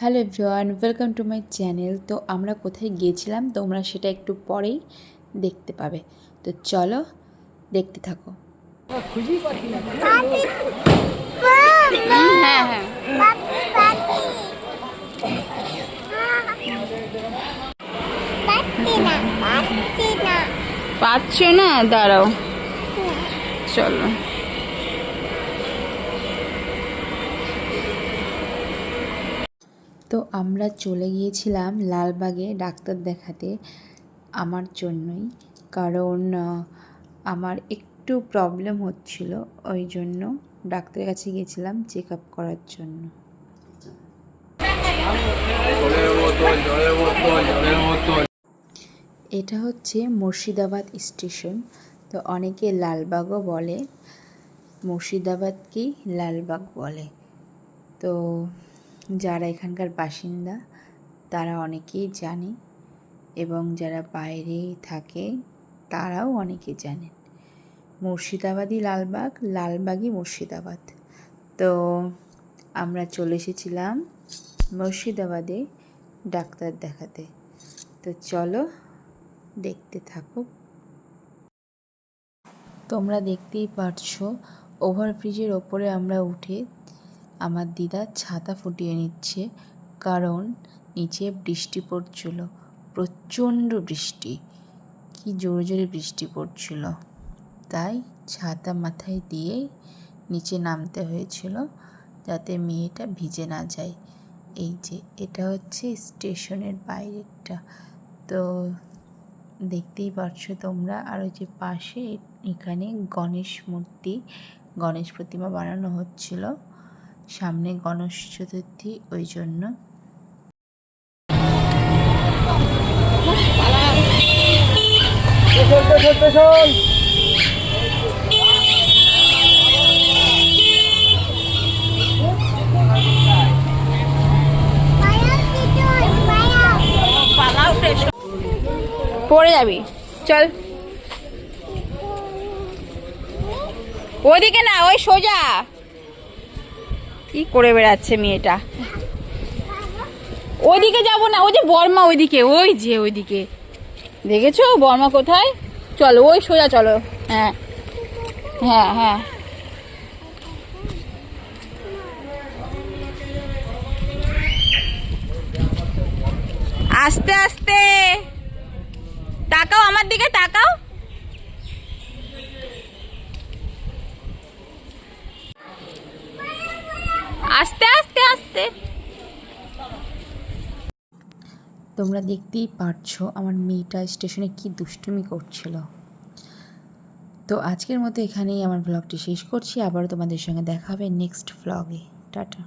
Hello everyone, welcome to my channel. তো আমরা কোথায় গিয়েছিলাম তোমরা সেটা একটু পরেই দেখতে পাবে। তো চলো দেখতে থাকো। হ্যাঁ হ্যাঁ পাচ্ছ না, দাঁড়াও, চলো। তো আমরা চলে গিয়েছিলাম লালবাগে ডাক্তার দেখাতে আমার জন্যই, কারণ আমার একটু প্রবলেম হচ্ছিল, ওই জন্য ডাক্তারের কাছে গিয়েছিলাম চেক আপ করার জন্য। এটা হচ্ছে মুর্শিদাবাদ স্টেশন। তো অনেকে লালবাগও বলে, মুর্শিদাবাদকেই লালবাগ বলে। তো যারা এখানকার বাসিন্দা তারা অনেকেই জানে, এবং যারা বাইরে থাকে তারাও অনেকে জানেন। মুর্শিদাবাদই লালবাগ, লালবাগই মুর্শিদাবাদ। তো আমরা চলে এসেছিলাম মুর্শিদাবাদে ডাক্তার দেখাতে। তো চলো দেখতে থাকো। তোমরা দেখতেই পারছো ওভারব্রিজের ওপরে আমরা উঠে আমার দিদা ছাতা ফুটিয়ে নিচ্ছে, কারণ নিচে বৃষ্টি পড়ছিল, প্রচণ্ড বৃষ্টি, কি জোরে জোরে বৃষ্টি পড়ছিল, তাই ছাতা মাথায় দিয়েই নিচে নামতে হয়েছিল যাতে মেয়েটা ভিজে না যায়। এই যে এটা হচ্ছে স্টেশনের বাইরেটা। তো দেখতেই পারছো তোমরা। আর ওই যে পাশে এখানে গণেশ মূর্তি, গণেশ প্রতিমা বানানো হচ্ছিল, সামনে গণেশ চতুর্থী, ওই জন্য। পড়ে যাবি, চল। ওইদিকে না, ওই সোজা। কি করে বেড়াচ্ছে মেয়েটা। ওইদিকে যাবো না, ওই যে বর্মা, ওইদিকে, ওই যে ওইদিকে দেখেছো বর্মা কোথায়। চলো ওই সোজা চলো। হ্যাঁ হ্যাঁ হ্যাঁ, আস্তে আস্তে তাকাও, আমার দিকে তাকাও। আস্তে আস্তে আস্তে। তোমরা দেখতেই পারছো আমার মেয়েটা স্টেশনে কি দুষ্টুমি করছিল। তো আজকের মতো এখানেই আমার ব্লগটি শেষ করছি। আবারও তোমাদের সঙ্গে দেখা হবে নেক্সট ব্লগে। টাটা।